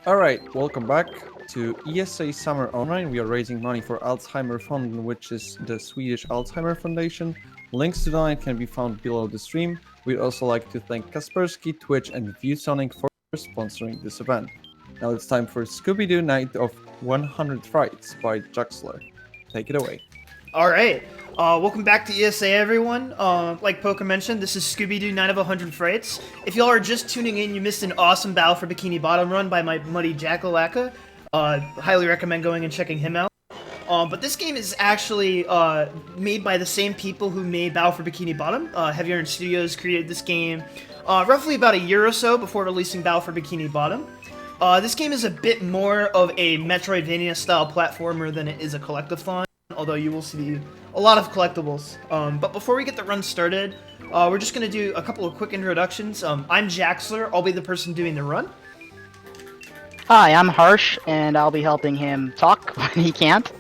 Alright, welcome back to ESA Summer Online. We are raising money for Alzheimer Fund, which is the Swedish Alzheimer Foundation. Links to donate can be found below the stream. We'd also like to thank Kaspersky, Twitch, and ViewSonic for sponsoring this event. Now it's time for Scooby-Doo Night of 100 Frights by Jaxler. Take it away. Alright, welcome back to ESA everyone. Like Poker mentioned, this is Scooby-Doo Night of 100 Frights. If y'all are just tuning in, you missed an awesome Battle for Bikini Bottom run by my buddy Jaxler1. Highly recommend going and checking him out. But this game is actually made by the same people who made Battle for Bikini Bottom. Heavy Iron Studios created this game roughly about a year or so before releasing Battle for Bikini Bottom. This game is a bit more of a Metroidvania style platformer than it is a collectathon, although you will see a lot of collectibles. But before we get the run started, we're just going to do a couple of quick introductions. I'm Jaxler, I'll be the person doing the run. Hi, I'm Harsh, and I'll be helping him talk when he can't.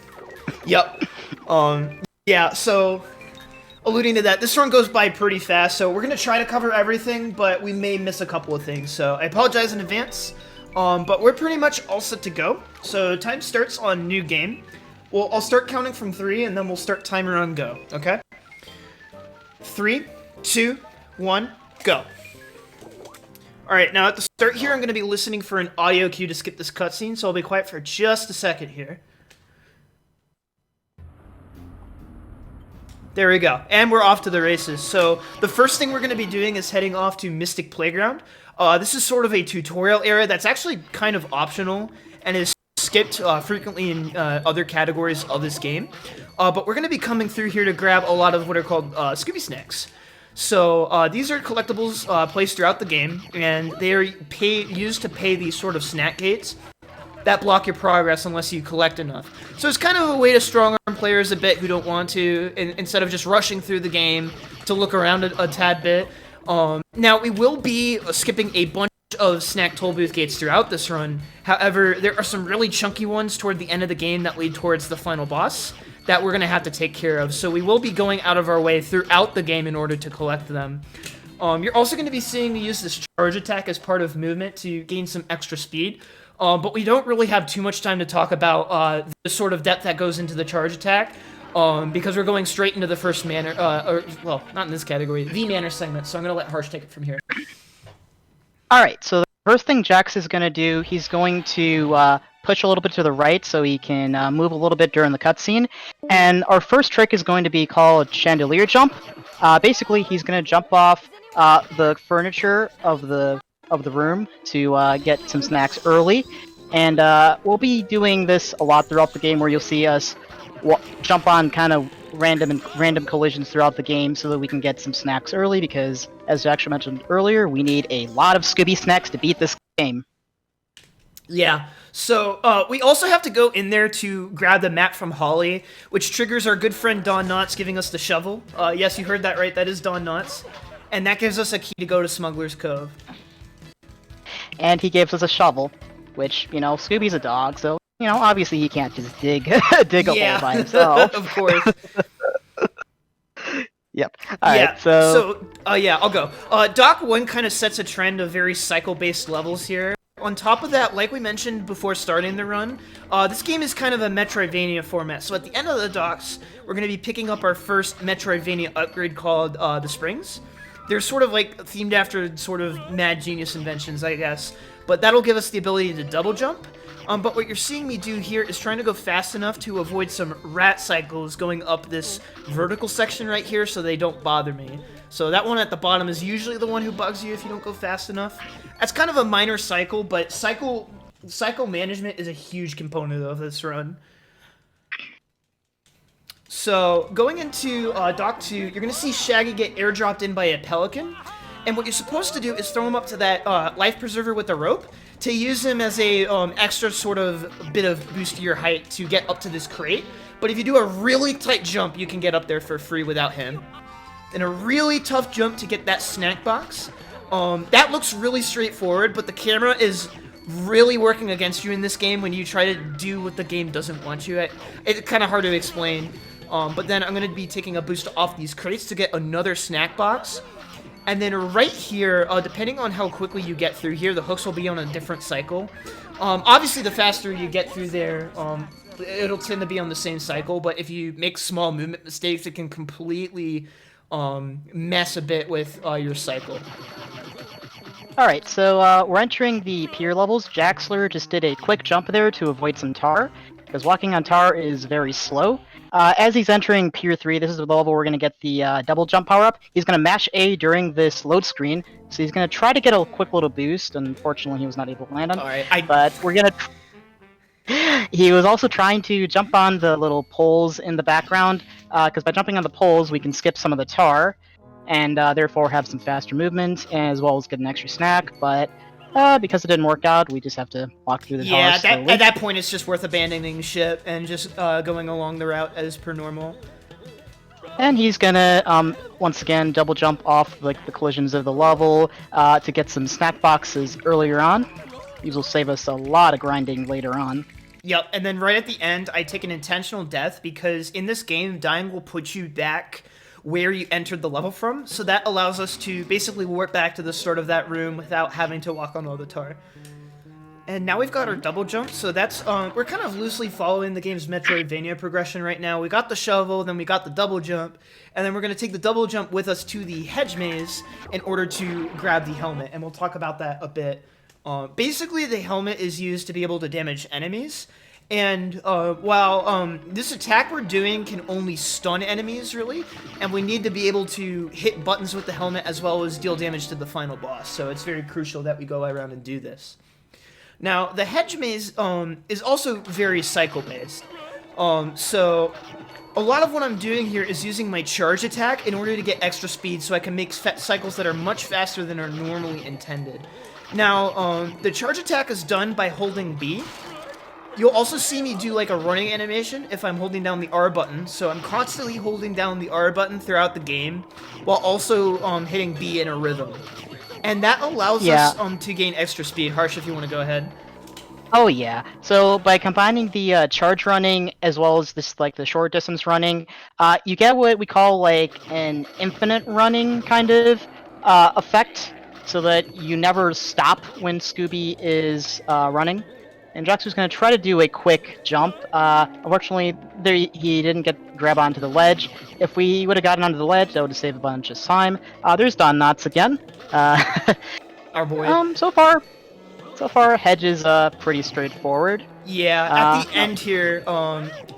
Yep. Yeah, so, alluding to that, this run goes by pretty fast, so we're going to try to cover everything, but we may miss a couple of things, so I apologize in advance. But we're pretty much all set to go, so time starts on new game. Well, I'll start counting from 3, and then we'll start timer on go, okay? 3, 2, 1, go. Alright, now at the start here, I'm going to be listening for an audio cue to skip this cutscene, so I'll be quiet for just a second here. There we go, and we're off to the races. So, the first thing we're going to be doing is heading off to Mystic Playground. This is sort of a tutorial area that's actually kind of optional, and is skipped frequently in other categories of this game. But we're going to be coming through here to grab a lot of what are called Scooby Snacks. So these are collectibles placed throughout the game, and they are used to pay these sort of snack gates that block your progress unless you collect enough. So it's kind of a way to strong-arm players a bit who don't want to, instead of just rushing through the game to look around a tad bit. Now, we will be skipping a bunch of snack toll booth gates throughout this run. However, there are some really chunky ones toward the end of the game that lead towards the final boss that we're going to have to take care of. So we will be going out of our way throughout the game in order to collect them. You're also going to be seeing me use this charge attack as part of movement to gain some extra speed. But we don't really have too much time to talk about the sort of depth that goes into the charge attack. Because we're going straight into the first manner, well, not in this category, the manner segment. So I'm going to let Harsh take it from here. Alright, so the first thing Jax is going to do, he's going to push a little bit to the right so he can move a little bit during the cutscene. And our first trick is going to be called Chandelier Jump. Basically, he's going to jump off the furniture of the room to get some snacks early. And we'll be doing this a lot throughout the game, where you'll see us jump on kind of random collisions throughout the game so that we can get some snacks early, because, as Jaxler mentioned earlier, we need a lot of Scooby Snacks to beat this game. Yeah, so we also have to go in there to grab the map from Holly, which triggers our good friend Don Knotts giving us the shovel. Yes, you heard that right, that is Don Knotts. And that gives us a key to go to Smuggler's Cove. And he gives us a shovel, which, you know, Scooby's a dog, so, you know, obviously he can't just dig a hole by himself. Of course. Yep. Alright, so yeah, I'll go. Doc 1 kind of sets a trend of very cycle-based levels here. On top of that, like we mentioned before starting the run, this game is kind of a Metroidvania format. So at the end of the docks, we're going to be picking up our first Metroidvania upgrade called the Springs. They're sort of like themed after sort of mad genius inventions, I guess. But that'll give us the ability to double jump. But what you're seeing me do here is trying to go fast enough to avoid some rat cycles going up this vertical section right here so they don't bother me. So that one at the bottom is usually the one who bugs you if you don't go fast enough. That's kind of a minor cycle, but cycle management is a huge component of this run. So going into Dock 2, you're going to see Shaggy get airdropped in by a pelican. And what you're supposed to do is throw him up to that life preserver with a rope to use him as a extra sort of bit of boost to your height to get up to this crate. But if you do a really tight jump, you can get up there for free without him. And a really tough jump to get that snack box. That looks really straightforward, but the camera is really working against you in this game when you try to do what the game doesn't want you at. It's kind of hard to explain. But then I'm going to be taking a boost off these crates to get another snack box. And then right here, depending on how quickly you get through here, the hooks will be on a different cycle. Obviously, the faster you get through there, it'll tend to be on the same cycle, but if you make small movement mistakes, it can completely mess a bit with your cycle. Alright, so we're entering the pier levels. Jaxler just did a quick jump there to avoid some tar, because walking on tar is very slow. As he's entering Pier 3, this is the level we're going to get the double jump power-up. He's going to mash A during this load screen, so he's going to try to get a quick little boost. Unfortunately, he was not able to land on it, but we're going to... He was also trying to jump on the little poles in the background, because by jumping on the poles, we can skip some of the tar, and therefore have some faster movement, as well as get an extra snack, but... because it didn't work out, we just have to walk through the tar slowly. At that point, it's just worth abandoning ship and just going along the route as per normal. And he's gonna, once again, double jump off like the collisions of the level to get some snack boxes earlier on. These will save us a lot of grinding later on. Yep, and then right at the end, I take an intentional death because in this game, dying will put you back where you entered the level from, so that allows us to basically warp back to the start of that room without having to walk on all the tar. And now we've got our double jump, so that's, we're kind of loosely following the game's Metroidvania progression right now. We got the shovel, then we got the double jump, and then we're going to take the double jump with us to the Hedge Maze in order to grab the helmet, and we'll talk about that a bit. Basically, the helmet is used to be able to damage enemies, and while this attack we're doing can only stun enemies, really, and we need to be able to hit buttons with the helmet as well as deal damage to the final boss, so it's very crucial that we go around and do this. Now, the Hedge Maze is also very cycle-based, so a lot of what I'm doing here is using my charge attack in order to get extra speed so I can make cycles that are much faster than are normally intended. Now, the charge attack is done by holding B. You'll also see me do like a running animation if I'm holding down the R button, so I'm constantly holding down the R button throughout the game, while also hitting B in a rhythm. And that allows us to gain extra speed. Harsh, if you want to go ahead. Oh yeah, so by combining the charge running as well as this like the short distance running, you get what we call like an infinite running kind of effect, so that you never stop when Scooby is running. And Jaxler's going to try to do a quick jump. Unfortunately, he didn't grab onto the ledge. If we would have gotten onto the ledge, that would have saved a bunch of time. There's Don Knotts again. Our boy. So far, Hedge is pretty straightforward. Yeah, at the end here,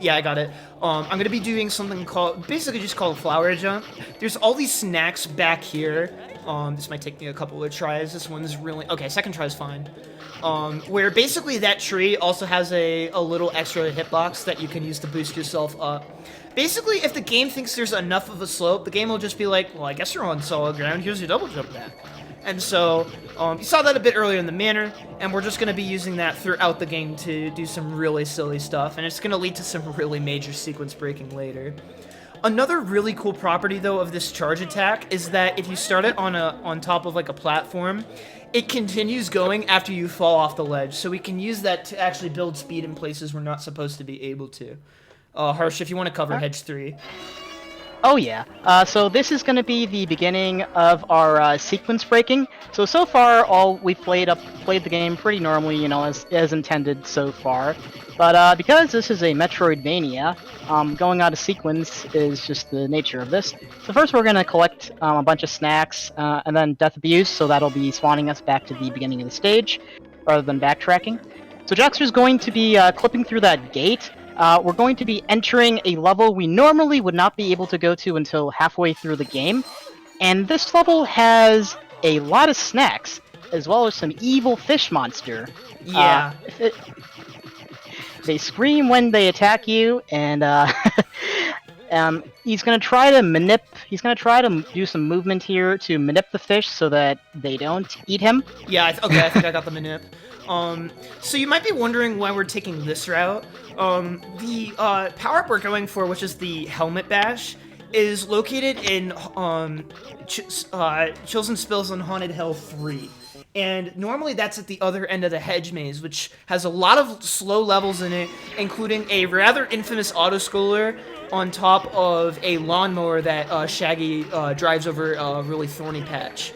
yeah, I got it. I'm going to be doing something basically just called a flower jump. There's all these snacks back here. This might take me a couple of tries. This one's really... Okay, second try is fine. Where basically that tree also has a little extra hitbox that you can use to boost yourself up. Basically, if the game thinks there's enough of a slope, the game will just be like, well, I guess you're on solid ground, here's your double jump back. And so, you saw that a bit earlier in the manner, and we're just going to be using that throughout the game to do some really silly stuff, and it's going to lead to some really major sequence breaking later. Another really cool property, though, of this charge attack is that if you start it on top of like a platform, it continues going after you fall off the ledge, so we can use that to actually build speed in places we're not supposed to be able to. Harsh, if you want to cover Hedge 3. Oh yeah, so this is going to be the beginning of our sequence breaking. So far, we've played the game pretty normally, you know, as intended so far. But because this is a Metroidvania, going out of sequence is just the nature of this. So first we're going to collect a bunch of snacks, and then Death Abuse, so that'll be spawning us back to the beginning of the stage, rather than backtracking. So Jaxler's going to be clipping through that gate. We're going to be entering a level we normally would not be able to go to until halfway through the game. And this level has a lot of snacks, as well as some evil fish monster. Yeah. They scream when they attack you, and he's gonna try to do some movement here to manip the fish so that they don't eat him. Yeah, I think I got the manip. So you might be wondering why we're taking this route. The power-up we're going for, which is the Helmet Bash, is located in Chills and Spills on Haunted Hell 3. And normally that's at the other end of the Hedge Maze, which has a lot of slow levels in it, including a rather infamous auto-scroller on top of a lawnmower that Shaggy drives over a really thorny patch.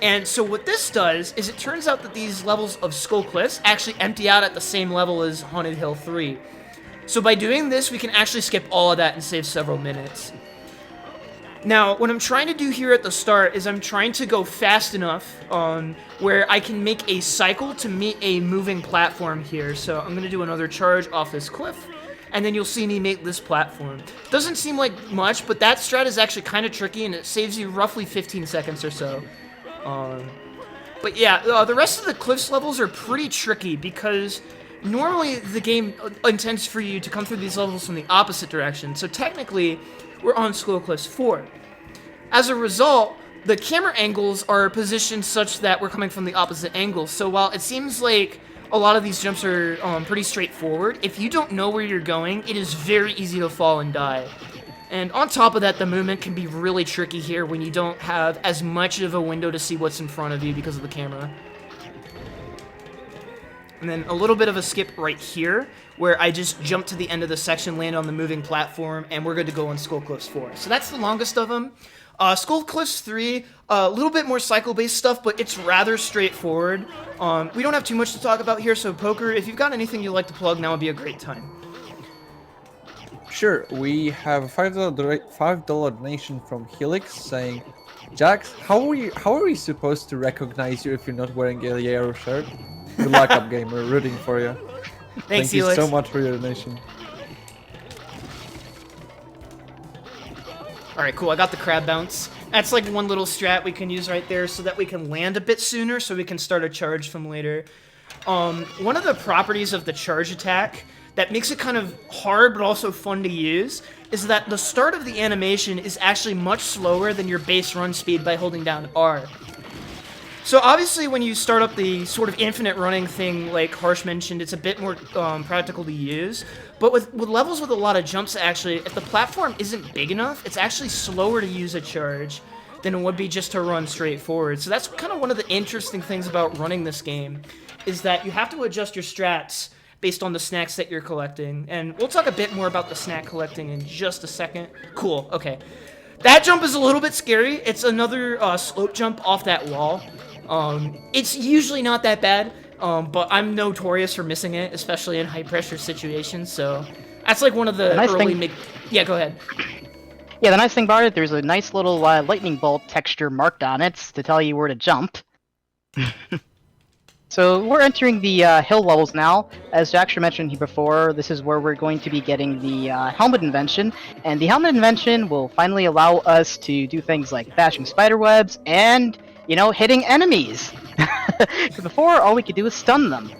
And so what this does is it turns out that these levels of Skull Cliffs actually empty out at the same level as Haunted Hill 3. So by doing this, we can actually skip all of that and save several minutes. Now, what I'm trying to do here at the start is I'm trying to go fast enough where I can make a cycle to meet a moving platform here. So I'm going to do another charge off this cliff, and then you'll see me make this platform. Doesn't seem like much, but that strat is actually kind of tricky, and it saves you roughly 15 seconds or so. But yeah, the rest of the cliffs levels are pretty tricky because normally the game intends for you to come through these levels from the opposite direction. So technically, we're on Skull Cliffs 4. As a result, the camera angles are positioned such that we're coming from the opposite angles. So while it seems like a lot of these jumps are pretty straightforward, if you don't know where you're going, it is very easy to fall and die. And on top of that, the movement can be really tricky here when you don't have as much of a window to see what's in front of you because of the camera. And then a little bit of a skip right here, where I just jump to the end of the section, land on the moving platform, and we're good to go on Skull Cliffs 4. So that's the longest of them. Skull Cliffs 3, a little bit more cycle-based stuff, but it's rather straightforward. We don't have too much to talk about here, so Poker, if you've got anything you'd like to plug, now would be a great time. Sure, we have a $5 donation from Helix saying, Jax, how are we supposed to recognize you if you're not wearing a yellow shirt? Good luck, up game. We're rooting for you. Thanks, Thank you Helix. so much for your donation. Alright, cool. I got the crab bounce. That's like one little strat we can use right there so that we can land a bit sooner so we can start a charge from later. One of the properties of the charge attack that makes it kind of hard but also fun to use is that the start of the animation is actually much slower than your base run speed by holding down R. So obviously when you start up the sort of infinite running thing like Harsh mentioned, it's a bit more practical to use. But with levels with a lot of jumps, actually, if the platform isn't big enough, it's actually slower to use a charge than it would be just to run straight forward. So that's kind of one of the interesting things about running this game, is that you have to adjust your strats based on the snacks that you're collecting. And we'll talk a bit more about the snack collecting in just a second. Cool, okay. That jump is a little bit scary. It's another slope jump off that wall. It's usually not that bad, but I'm notorious for missing it, especially in high-pressure situations, so that's like one of the early... Yeah, go ahead. Yeah, the nice thing about it, there's a nice little lightning bolt texture marked on it to tell you where to jump. So we're entering the hill levels now. As Jaxler mentioned before, this is where we're going to be getting the helmet invention, and the helmet invention will finally allow us to do things like bashing spider webs and, you know, hitting enemies. So before, all we could do was stun them.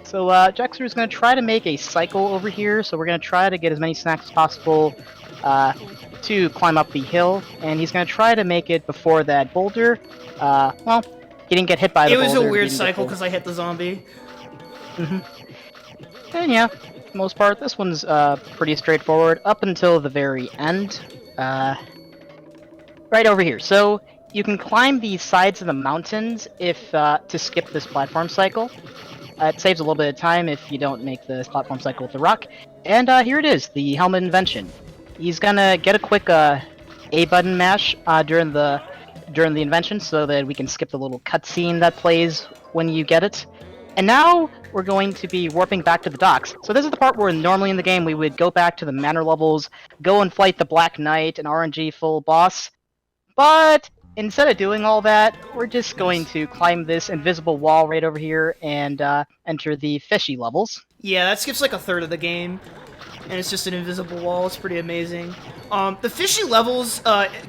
So Jaxler is going to try to make a cycle over here, so we're going to try to get as many snacks as possible to climb up the hill, and he's going to try to make it before that boulder. Well, he didn't get hit by the boulder. It was a weird cycle because I hit the zombie. And yeah, for the most part, this one's pretty straightforward up until the very end. Right over here. So you can climb the sides of the mountains if to skip this platform cycle. It saves a little bit of time if you don't make this platform cycle with the rock. And here it is, the helmet invention. He's gonna get a quick A button mash during the invention so that we can skip the little cutscene that plays when you get it. And now we're going to be warping back to the docks. So this is the part where normally in the game we would go back to the manor levels, go and fight the Black Knight, an RNG full boss. But instead of doing all that, we're just going to climb this invisible wall right over here and enter the Fishy Levels. Yeah, that skips like a third of the game, and it's just an invisible wall. It's pretty amazing. The Fishy Levels,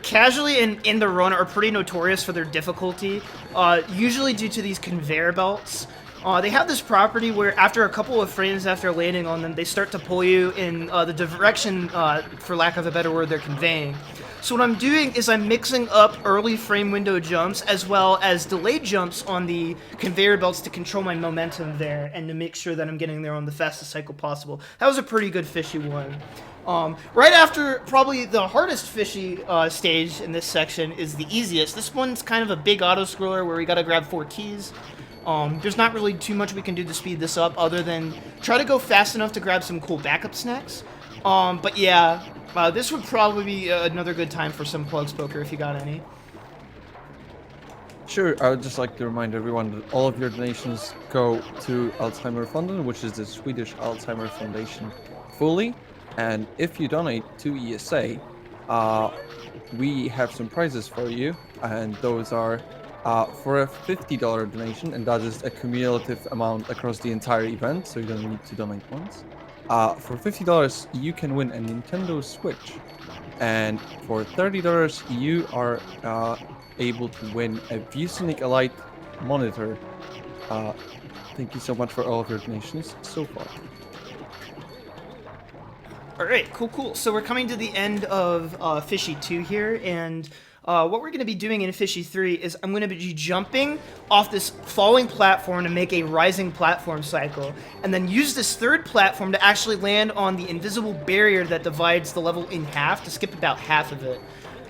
casually in the run, are pretty notorious for their difficulty, usually due to these conveyor belts. They have this property where after a couple of frames after landing on them, they start to pull you in the direction, for lack of a better word, they're conveying. So what I'm doing is I'm mixing up early frame window jumps as well as delayed jumps on the conveyor belts to control my momentum there and to make sure that I'm getting there on the fastest cycle possible. That was a pretty good Fishy one. Right after probably the hardest Fishy stage in this section is the easiest. This one's kind of a big auto-scroller where we gotta grab 4 keys. There's not really too much we can do to speed this up other than try to go fast enough to grab some cool backup snacks. But yeah, this would probably be another good time for some plugs poker if you got any. Sure, I would just like to remind everyone that all of your donations go to Alzheimer Fonden, which is the Swedish Alzheimer Foundation fully. And if you donate to ESA, we have some prizes for you. And those are for a $50 donation, and that is a cumulative amount across the entire event, so you don't need to donate once. For $50, you can win a Nintendo Switch. And for $30, you are able to win a ViewSonic Elite monitor. Thank you so much for all of your donations so far. Alright, cool. So we're coming to the end of Fishy 2 here, and what we're going to be doing in Fishy 3 is I'm going to be jumping off this falling platform to make a rising platform cycle, and then use this third platform to actually land on the invisible barrier that divides the level in half to skip about half of it.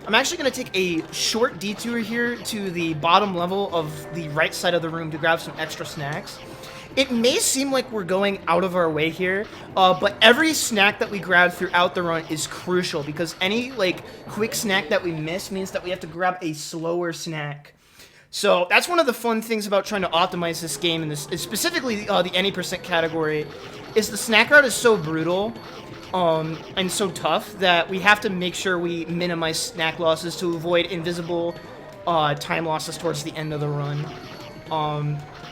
I'm actually going to take a short detour here to the bottom level of the right side of the room to grab some extra snacks. It may seem like we're going out of our way here, but every snack that we grab throughout the run is crucial, because any quick snack that we miss means that we have to grab a slower snack. So that's one of the fun things about trying to optimize this game, and this is specifically the any percent category, is the snack route is so brutal and so tough that we have to make sure we minimize snack losses to avoid invisible time losses towards the end of the run.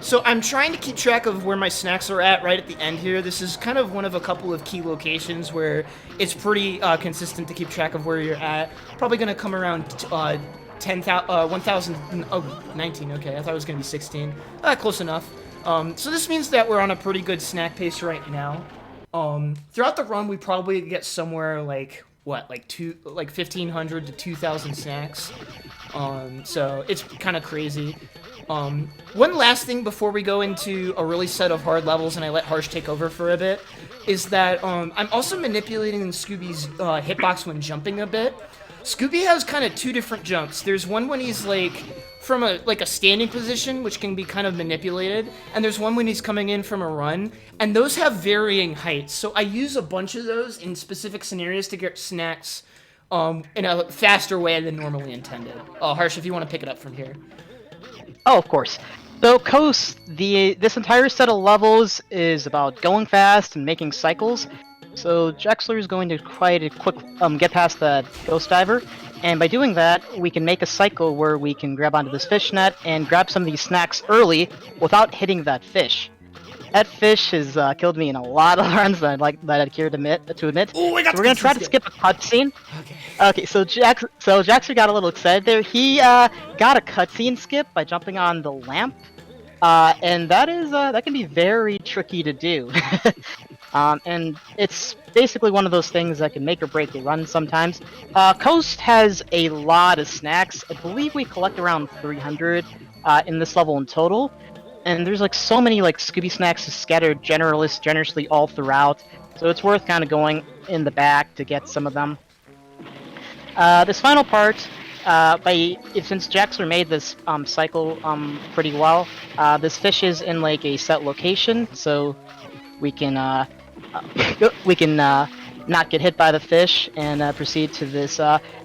So I'm trying to keep track of where my snacks are at right at the end here. This is kind of one of a couple of key locations where it's pretty consistent to keep track of where you're at. Probably going to come around 19, okay, I thought it was going to be 16. Close enough. So this means that we're on a pretty good snack pace right now. Throughout the run, we probably get somewhere like 1,500 to 2,000 snacks. So it's kind of crazy. One last thing before we go into a really set of hard levels and I let Harsh take over for a bit, is that I'm also manipulating Scooby's hitbox when jumping a bit. Scooby has kind of two different jumps. There's one when he's from a standing position, which can be kind of manipulated, and there's one when he's coming in from a run, and those have varying heights. So I use a bunch of those in specific scenarios to get snacks in a faster way than normally intended. Harsh, if you want to pick it up from here. Oh, of course. So, Coast, this entire set of levels is about going fast and making cycles. So, Jaxler is going to try to get past the Ghost Diver, and by doing that, we can make a cycle where we can grab onto this fish net and grab some of these snacks early without hitting that fish. That fish has killed me in a lot of runs that I'd care to admit. Oh, I got so we're gonna try to skip a cutscene. Okay. So Jaxler got a little excited there. He got a cutscene skip by jumping on the lamp, and that can be very tricky to do. And it's basically one of those things that can make or break a run sometimes. Coast has a lot of snacks. I believe we collect around 300 in this level in total. And there's so many Scooby Snacks scattered generously all throughout, so it's worth kind of going in the back to get some of them. This final part, since Jaxler made this cycle pretty well, this fish is in a set location, so we can not get hit by the fish and proceed to this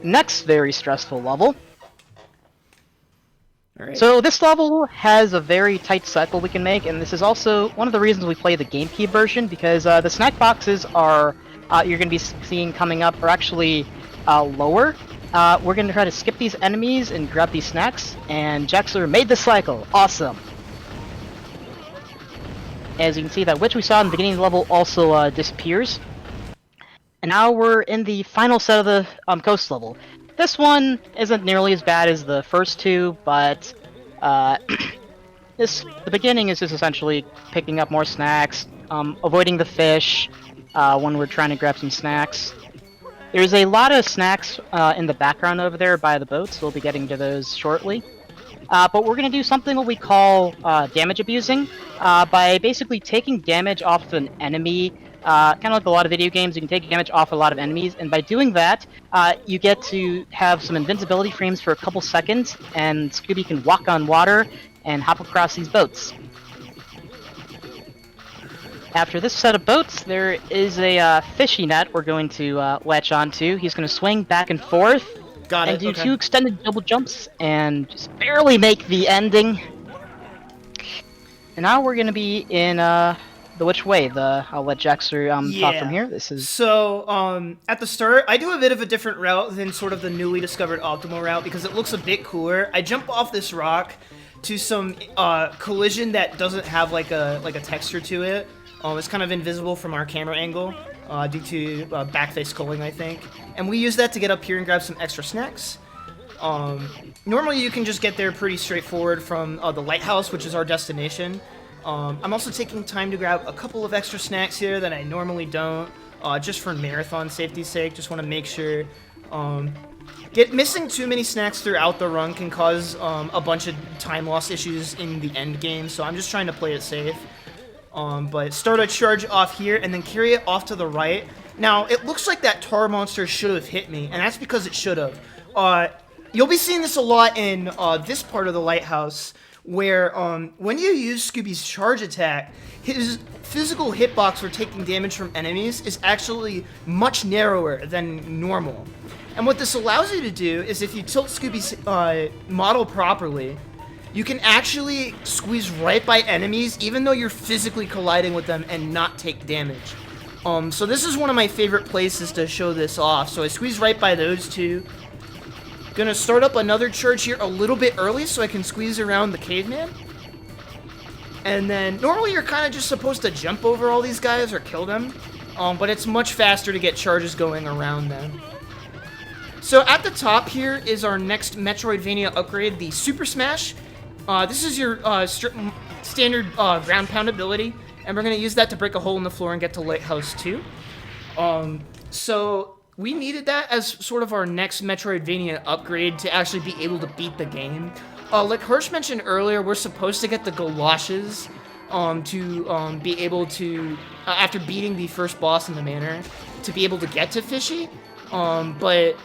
next very stressful level. Alright. So this level has a very tight cycle we can make, and this is also one of the reasons we play the GameCube version, because the snack boxes are you're going to be seeing coming up are actually lower. We're going to try to skip these enemies and grab these snacks, and Jaxler made the cycle. Awesome! As you can see, that witch we saw in the beginning of the level also disappears. And now we're in the final set of the coast level. This one isn't nearly as bad as the first two, but the beginning is just essentially picking up more snacks, avoiding the fish when we're trying to grab some snacks. There's a lot of snacks in the background over there by the boat, so we'll be getting to those shortly. But we're going to do something what we call damage abusing, by basically taking damage off of an enemy. Kind of like a lot of video games, you can take damage off a lot of enemies, and by doing that, you get to have some invincibility frames for a couple seconds, and Scooby can walk on water and hop across these boats. After this set of boats, there is a fishy net we're going to latch onto. He's going to swing back and forth Got and it. do Okay. 2 extended double jumps and just barely make the ending. And now we're going to be in the which way? I'll let Jaxler talk from here. This is So, at the start, I do a bit of a different route than sort of the newly discovered optimal route because it looks a bit cooler. I jump off this rock to some collision that doesn't have like a texture to it. It's kind of invisible from our camera angle due to backface culling, I think. And we use that to get up here and grab some extra snacks. Normally you can just get there pretty straightforward from the lighthouse, which is our destination. I'm also taking time to grab a couple of extra snacks here that I normally don't, just for marathon safety's sake. Just want to make sure. Missing too many snacks throughout the run can cause a bunch of time loss issues in the end game, so I'm just trying to play it safe. But start a charge off here and then carry it off to the right. Now, it looks like that tar monster should have hit me, and that's because it should have. You'll be seeing this a lot in this part of the lighthouse, where when you use Scooby's charge attack, his physical hitbox for taking damage from enemies is actually much narrower than normal. And what this allows you to do is if you tilt Scooby's model properly, you can actually squeeze right by enemies even though you're physically colliding with them and not take damage. So this is one of my favorite places to show this off. So I squeeze right by those two. Gonna start up another charge here a little bit early so I can squeeze around the caveman. And then normally you're kind of just supposed to jump over all these guys or kill them. But it's much faster to get charges going around them. So at the top here is our next Metroidvania upgrade, the Super Smash. This is your standard ground pound ability, and we're going to use that to break a hole in the floor and get to Lighthouse 2. So we needed that as sort of our next Metroidvania upgrade to actually be able to beat the game. Like Hirsch mentioned earlier, we're supposed to get the galoshes to be able to, after beating the first boss in the manor, to be able to get to Fishy. But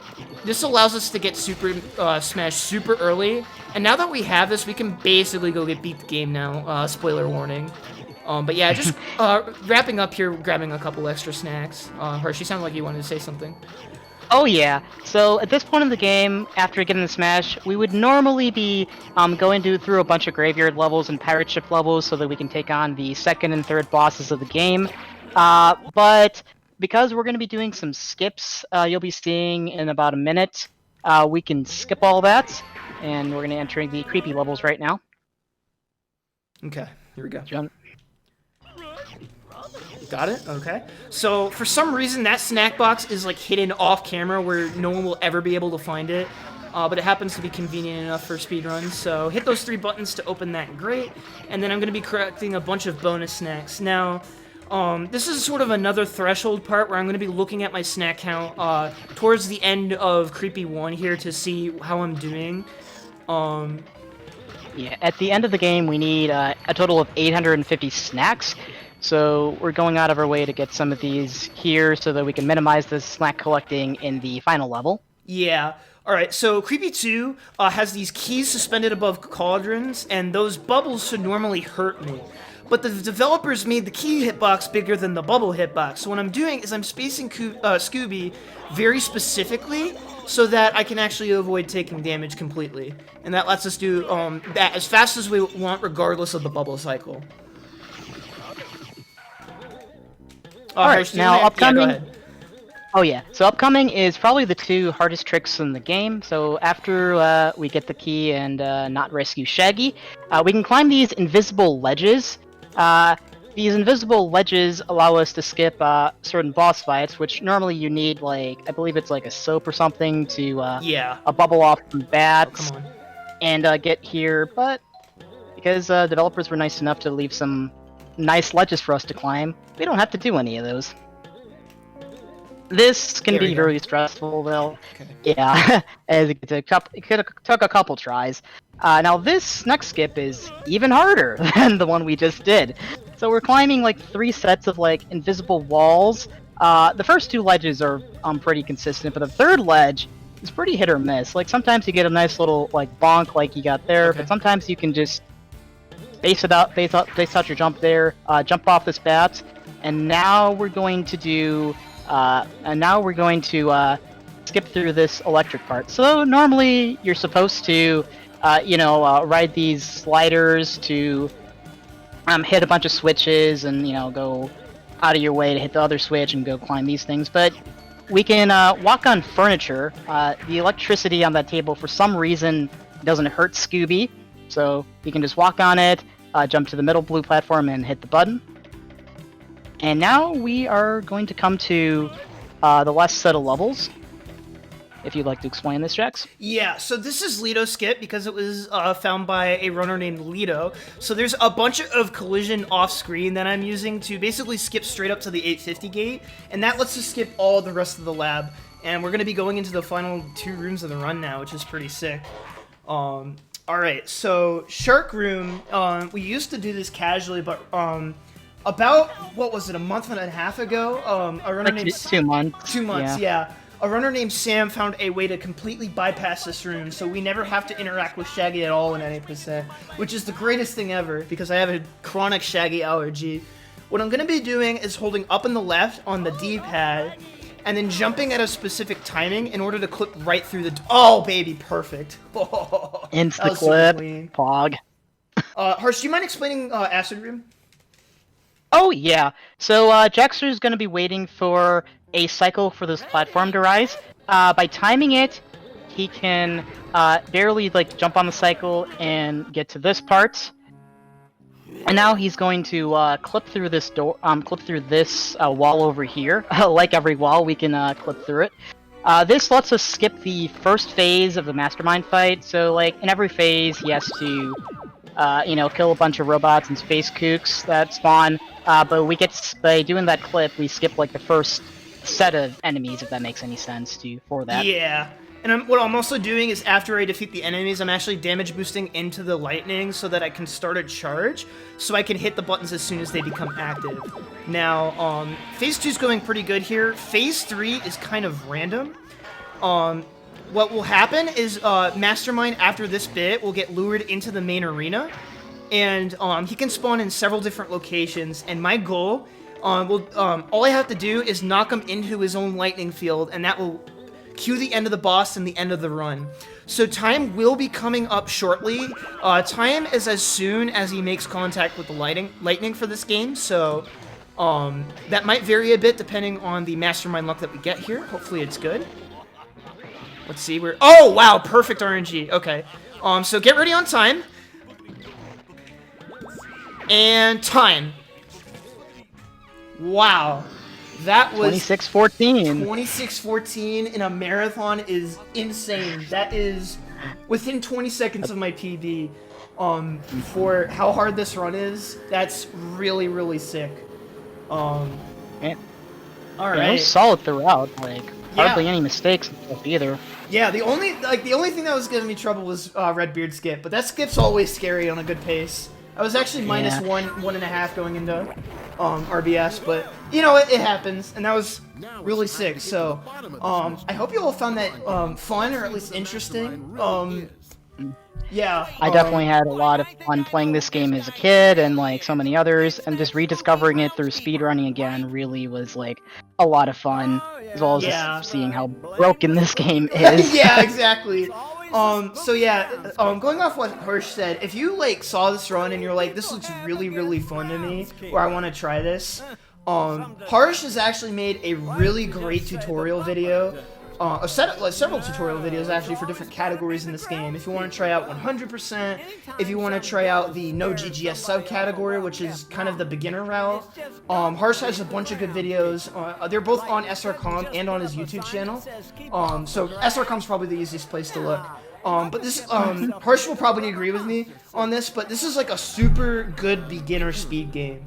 this allows us to get Super Smash super early, and now that we have this, we can basically go beat the game now. Spoiler warning. But yeah, just wrapping up here, grabbing a couple extra snacks. Hershey, sounded like you wanted to say something. Oh yeah, so at this point in the game, after getting the Smash, we would normally be going through a bunch of graveyard levels and pirate ship levels so that we can take on the second and third bosses of the game. But because we're going to be doing some skips, you'll be seeing in about a minute, we can skip all that, and we're going to enter the creepy levels right now. Okay, here we go. John. Got it? Okay. So, for some reason, that snack box is, like, hidden off camera where no one will ever be able to find it. But it happens to be convenient enough for speedruns. So, hit those 3 buttons to open that grate. And then I'm going to be collecting a bunch of bonus snacks. Now, this is sort of another threshold part where I'm going to be looking at my snack count towards the end of Creepy 1 here to see how I'm doing. Yeah, at the end of the game, we need a total of 850 snacks. So we're going out of our way to get some of these here so that we can minimize the snack collecting in the final level. Yeah. Alright, so Creepy 2 has these keys suspended above cauldrons, and those bubbles should normally hurt me. But the developers made the key hitbox bigger than the bubble hitbox. So what I'm doing is I'm spacing Scooby very specifically so that I can actually avoid taking damage completely. And that lets us do that as fast as we want regardless of the bubble cycle. Alright, now upcoming... Yeah, go ahead. Oh yeah, so upcoming is probably the 2 hardest tricks in the game. So after we get the key and not rescue Shaggy, we can climb these invisible ledges. These invisible ledges allow us to skip certain boss fights, which normally you need, like, I believe it's like a soap or something to a bubble off from bats and get here. But because developers were nice enough to leave some nice ledges for us to climb, we don't have to do any of those. This can be very stressful, though. Okay. Yeah, as it took a couple tries. Now this next skip is even harder than the one we just did. So we're climbing like 3 sets of like invisible walls. The first 2 ledges are pretty consistent, but the third ledge is pretty hit or miss. Like sometimes you get a nice little like bonk like you got there, but sometimes you can just base out your jump there, jump off this bat, And now we're going to do, skip through this electric part. So normally you're supposed to, ride these sliders to hit a bunch of switches and, go out of your way to hit the other switch and go climb these things. But we can walk on furniture. The electricity on that table, for some reason, doesn't hurt Scooby. So you can just walk on it, jump to the middle blue platform, and hit the button. And now we are going to come to the last set of levels. If you'd like to explain this, Jax. Yeah, so this is Lido Skip because it was found by a runner named Lido. So there's a bunch of collision off screen that I'm using to basically skip straight up to the 850 gate, and that lets us skip all the rest of the lab. And we're going to be going into the final 2 rooms of the run now, which is pretty sick. Alright, so Shark Room, we used to do this casually, but about, what was it, a month and a half ago? A runner named 2 months. 2 months, yeah. A runner named Sam found a way to completely bypass this room, so we never have to interact with Shaggy at all in any percent, which is the greatest thing ever, because I have a chronic Shaggy allergy. What I'm going to be doing is holding up and the left on the D-pad, and then jumping at a specific timing in order to clip right through the... Oh, baby, perfect. Insta-clip, pog. Harsh, do you mind explaining Acid Room? Oh, yeah. So, Jaxler is going to be waiting for a cycle for this platform to rise. By timing it, he can barely, jump on the cycle and get to this part. And now he's going to clip through this door, wall over here. Like every wall, we can clip through it. This lets us skip the first phase of the Mastermind fight. So, in every phase, he has to, kill a bunch of robots and space kooks that spawn. But by doing that clip, we skip, the first set of enemies, if that makes any sense for that. Yeah. And what I'm also doing is after I defeat the enemies, I'm actually damage boosting into the lightning so that I can start a charge, so I can hit the buttons as soon as they become active. Now, Phase 2 is going pretty good here. Phase 3 is kind of random. What will happen is Mastermind, after this bit, will get lured into the main arena, and he can spawn in several different locations, and my goal, all I have to do is knock him into his own lightning field, and that will cue the end of the boss and the end of the run. So time will be coming up shortly. Time is as soon as he makes contact with the lightning for this game, so that might vary a bit depending on the Mastermind luck that we get here. Hopefully it's good. Let's see, oh wow, perfect RNG. Okay, so get ready on time. And time. Wow. That was 26:14. 26:14 in a marathon is insane. That is within 20 seconds of my PB. For how hard this run is, that's really, really sick. All right. It was solid throughout. Hardly any mistakes and stuff either. Yeah, the only thing that was giving me trouble was Redbeard skip, but that skip's always scary on a good pace. I was actually minus 1.5 going into RBS, but it happens, and that was really sick. So I hope you all found that fun, or at least interesting. Yeah. I definitely had a lot of fun playing this game as a kid, and so many others, and just rediscovering it through speedrunning again really was a lot of fun, as well as just seeing how broken this game is. Yeah, exactly. So yeah, going off what Hirsch said, if you saw this run and you're like, this looks really, really fun to me, or I want to try this, Harsh has actually made a really great tutorial video, several tutorial videos actually for different categories in this game. If you want to try out 100%, if you want to try out the no GGS subcategory, which is kind of the beginner route, Harsh has a bunch of good videos. They're both on SRCom and on his YouTube channel. So SRCom's probably the easiest place to look. But this, Harsh will probably agree with me on this, but this is a super good beginner speed game.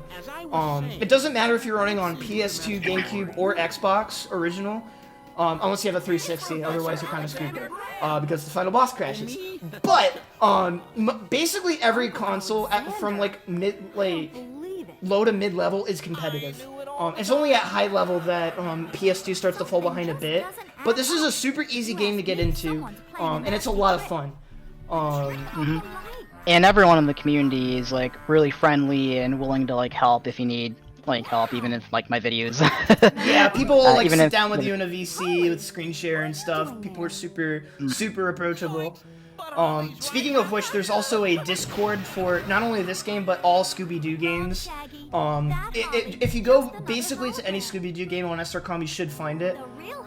It doesn't matter if you're running on PS2, GameCube, or Xbox original. Unless you have a 360, otherwise you're kind of screwed because the final boss crashes. But basically every console from low to mid level is competitive. It's only at high level that PS2 starts to fall behind a bit. But this is a super easy game to get into, and it's a lot of fun. And everyone in the community is really friendly and willing to help if you need like help, even if like my videos. Yeah, people will like even sit if- down with you in a VC with screen share and stuff. People are super approachable. Speaking of which, there's also a Discord for not only this game but all Scooby-Doo games. If you go basically to any Scooby-Doo game on SRCom, you should find it.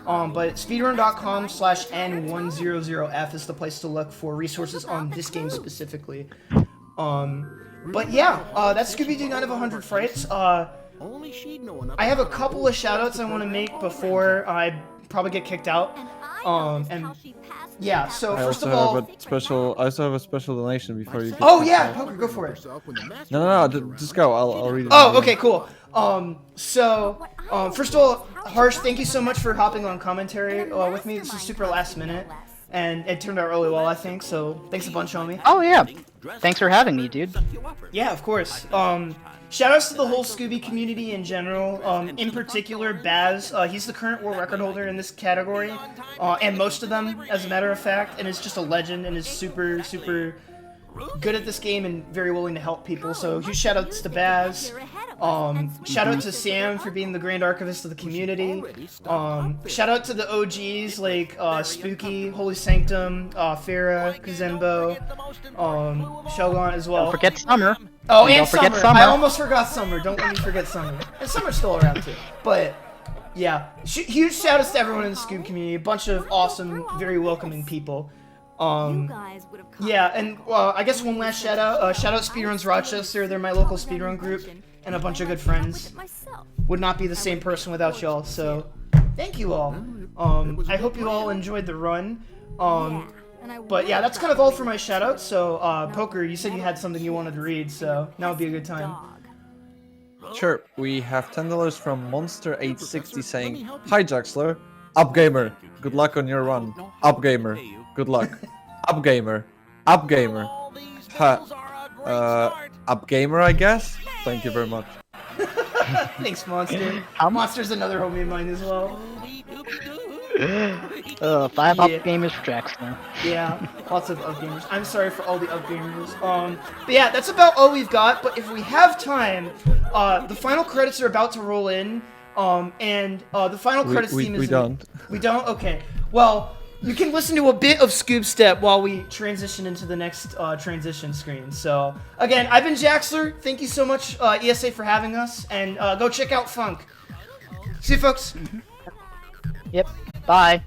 But speedrun.com/N100F is the place to look for resources on this game specifically. But yeah, that's Scooby-Doo Night of 100 Frights. I have a couple of shoutouts I want to make before I probably get kicked out. And yeah, so first of all, I also have a special donation before you. oh yeah, Poker, go for it. No, just go. I'll read it. Oh, okay, cool. First of all, Harsh, thank you so much for hopping on commentary with me. This is super last minute, and it turned out really well, I think. So thanks a bunch, homie. Oh yeah, thanks for having me, dude. Yeah, of course. Shoutouts to the whole Scooby community in general. In particular, Baz. He's the current world record holder in this category, and most of them, as a matter of fact, and is just a legend and is super good at this game and very willing to help people. So huge shoutouts to Baz. Shout out to Sam for being the grand archivist of the community. Shout out to the OGs like Spooky, Holy Sanctum, Farah, Kazembo, Shogun as well. Don't forget Summer. Oh, and don't forget Summer. Summer. I almost forgot Summer. Don't let me forget Summer. And Summer's still around too. But yeah, huge shout outs to everyone in the Scoob community. A bunch of awesome, very welcoming people. Yeah, and I guess one last shout out. Shout out Speedruns Rochester. They're my local speedrun group and a bunch of good friends. Would not be the same person without y'all. So thank you all. I hope you all enjoyed the run. But yeah, that's kind of all for my shoutouts. So, Poker, you said you had something you wanted to read, so now would be a good time. Sure. We have $10 from Monster860 saying, "Hi Jaxler, up gamer. Good luck on your run. Up gamer. Good luck. Up gamer. Up gamer. Ha. Up gamer, I guess. Thank you very much." Thanks, Monster. Monster's another homie of mine as well. 5 up gamers for Jackson. Yeah, lots of up gamers. I'm sorry for all the up gamers. But yeah, that's about all we've got. But if we have time, the final credits are about to roll in. And the final credits theme is. We don't. We don't. Okay. Well, you can listen to a bit of Scoob Step while we transition into the next transition screen. So again, I've been Jaxler. Thank you so much, ESA, for having us, and go check out Funk. See you, folks. Yep. Bye.